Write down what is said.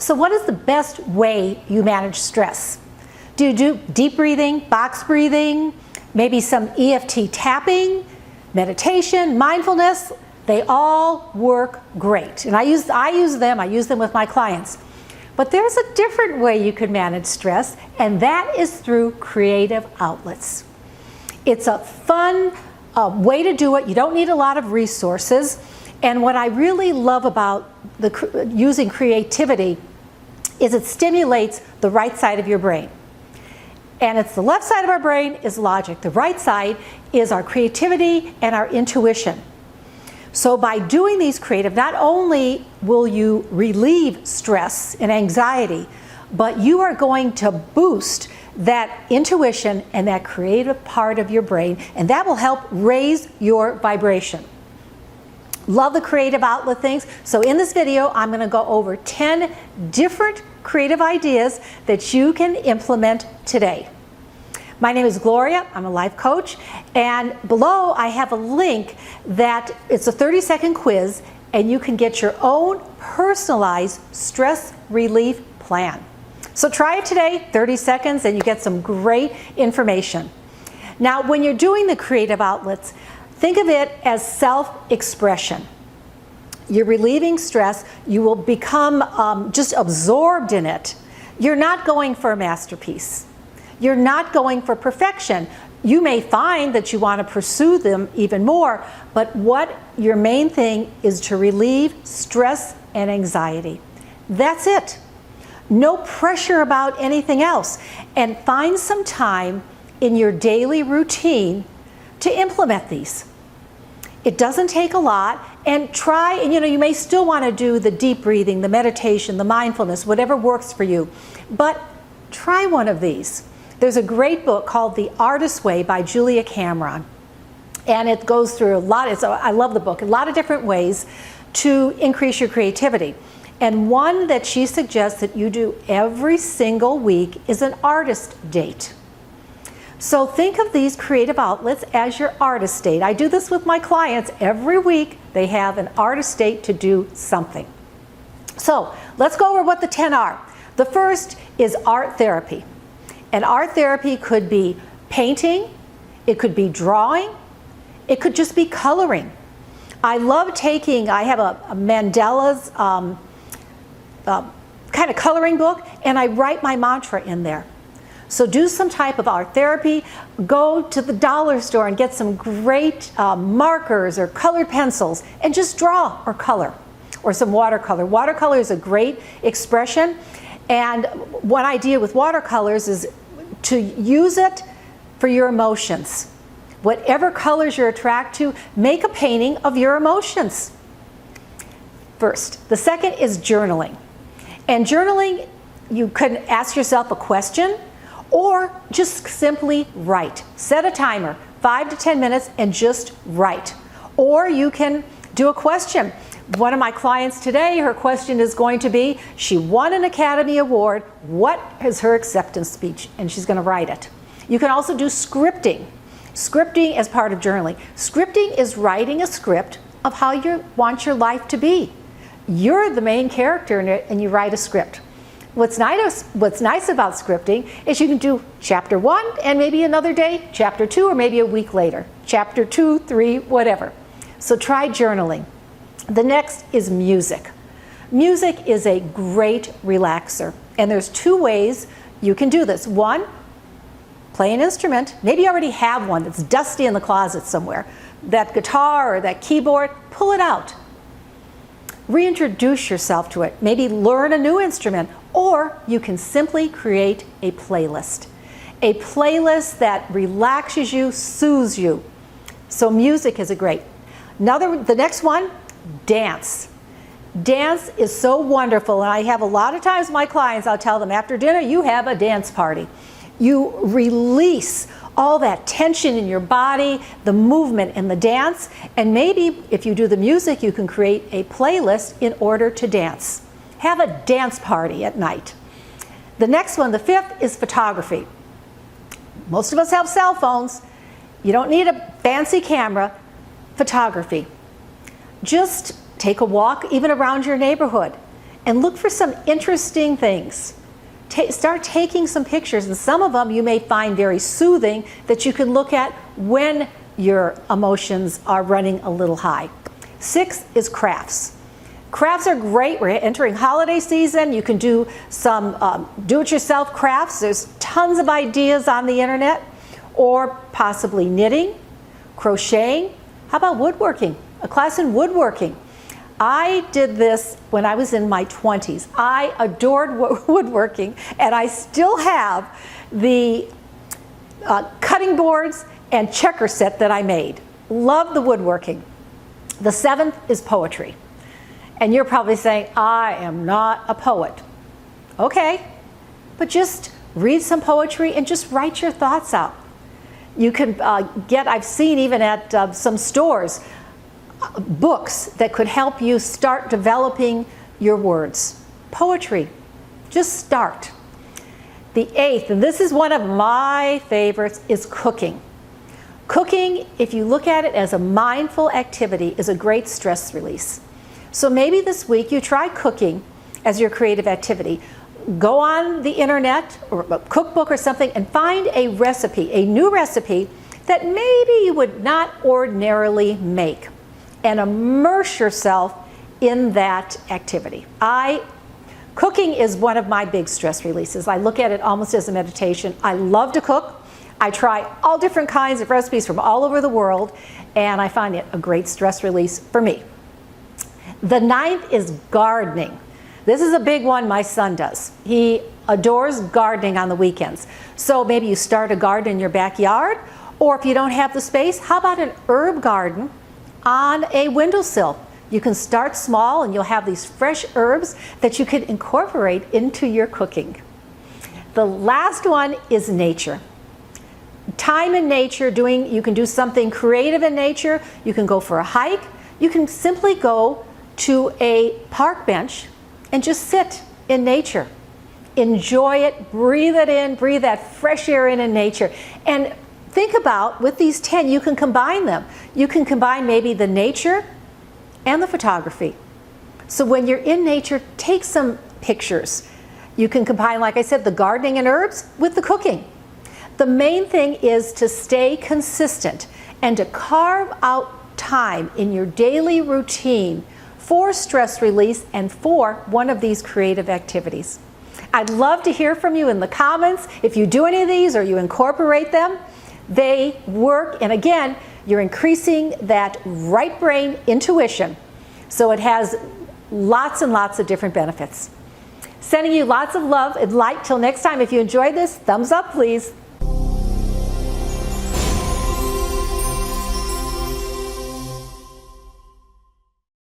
So what is the best way you manage stress? Do you do deep breathing, box breathing, maybe some EFT tapping, meditation, mindfulness? They all work great. And I use them with my clients. But there's a different way you could manage stress, and that is through creative outlets. It's a fun way to do it. You don't need a lot of resources. And what I really love about using creativity is it stimulates the right side of your brain. And it's the left side of our brain is logic. The right side is our creativity and our intuition. So by doing these creative, not only will you relieve stress and anxiety, but you are going to boost that intuition and that creative part of your brain, and that will help raise your vibration. Love the creative outlet things. So in this video, I'm going to go over 10 different creative ideas that you can implement today. My name is Gloria. I'm a life coach, and below I have a link that it's a 30-second quiz, and you can get your own personalized stress relief plan. So try it today, 30 seconds, and you get some great information. Now, when you're doing the creative outlets, think of it as self-expression. You're relieving stress. You will become just absorbed in it. You're not going for a masterpiece. You're not going for perfection. You may find that you want to pursue them even more, but what your main thing is to relieve stress and anxiety. That's it. No pressure about anything else. And find some time in your daily routine to implement these. It doesn't take a lot, and try, and you may still want to do the deep breathing, the meditation, the mindfulness, whatever works for you, but try one of these. There's a great book called The Artist's Way by Julia Cameron, and it goes through a lot, I love the book, a lot of different ways to increase your creativity. And one that she suggests that you do every single week is an artist date. So think of these creative outlets as your artist date. I do this with my clients every week. They have an artist date to do something. So let's go over what the 10 are. The first is art therapy. And art therapy could be painting, it could be drawing, it could just be coloring. I love I have a Mandela's kind of coloring book, and I write my mantra in there. So do some type of art therapy. Go to the dollar store and get some great markers or colored pencils and just draw or color, or some watercolor. Watercolor is a great expression, and one idea with watercolors is to use it for your emotions. Whatever colors you're attracted to, make a painting of your emotions first. The second is journaling. And journaling, you could ask yourself a question or just simply write. Set a timer, 5 to 10 minutes, and just write. Or you can do a question. One of my clients today, her question is going to be, she won an Academy Award, what is her acceptance speech? And she's going to write it. You can also do scripting. Scripting as part of journaling. Scripting is writing a script of how you want your life to be. You're the main character in it, and you write a script. What's nice about scripting is you can do chapter 1 and maybe another day, chapter 2, or maybe a week later. Chapter 2, 3, whatever. So try journaling. The next is music. Music is a great relaxer, and there's 2 ways you can do this. One, play an instrument. Maybe you already have one that's dusty in the closet somewhere. That guitar or that keyboard, pull it out. Reintroduce yourself to it. Maybe learn a new instrument, or you can simply create a playlist. A playlist that relaxes you, soothes you. So music is a great. The next one, dance. Dance is so wonderful, and I have a lot of times my clients, I'll tell them after dinner, you have a dance party. You release all that tension in your body, the movement in the dance, and maybe if you do the music, you can create a playlist in order to dance. Have a dance party at night. The next one, the 5th, is photography. Most of us have cell phones. You don't need a fancy camera. Photography. Just take a walk even around your neighborhood and look for some interesting things. Start taking some pictures, and some of them you may find very soothing that you can look at when your emotions are running a little high. 6 is crafts. Crafts are great. We're entering holiday season. You can do some do-it-yourself crafts. There's tons of ideas on the internet, or possibly knitting, crocheting. How about woodworking? A class in woodworking. I did this when I was in my 20s. I adored woodworking, and I still have the cutting boards and checker set that I made. Love the woodworking. The 7th is poetry. And you're probably saying, I am not a poet. Okay, but just read some poetry and just write your thoughts out. You can I've seen even at some stores, books that could help you start developing your words. Poetry, just start. The 8th, and this is one of my favorites, is cooking. Cooking, if you look at it as a mindful activity, is a great stress release. So maybe this week you try cooking as your creative activity. Go on the internet or a cookbook or something and find a recipe, a new recipe that maybe you would not ordinarily make, and immerse yourself in that activity. Cooking is one of my big stress releases. I look at it almost as a meditation. I love to cook. I try all different kinds of recipes from all over the world, and I find it a great stress release for me. The 9th is gardening. This is a big one my son does. He adores gardening on the weekends. So maybe you start a garden in your backyard, or if you don't have the space, how about an herb garden on a windowsill? You can start small and you'll have these fresh herbs that you can incorporate into your cooking. The last one is nature. Time in nature, you can do something creative in nature. You can go for a hike. You can simply go to a park bench and just sit in nature. Enjoy it, breathe it in, breathe that fresh air in nature. And think about, with these 10, you can combine them. You can combine maybe the nature and the photography. So when you're in nature, take some pictures. You can combine, like I said, the gardening and herbs with the cooking. The main thing is to stay consistent and to carve out time in your daily routine for stress release and for one of these creative activities. I'd love to hear from you in the comments if you do any of these or you incorporate them. They work, and again, you're increasing that right brain intuition, so it has lots and lots of different benefits. Sending you lots of love and light. Till next time, if you enjoyed this, thumbs up please.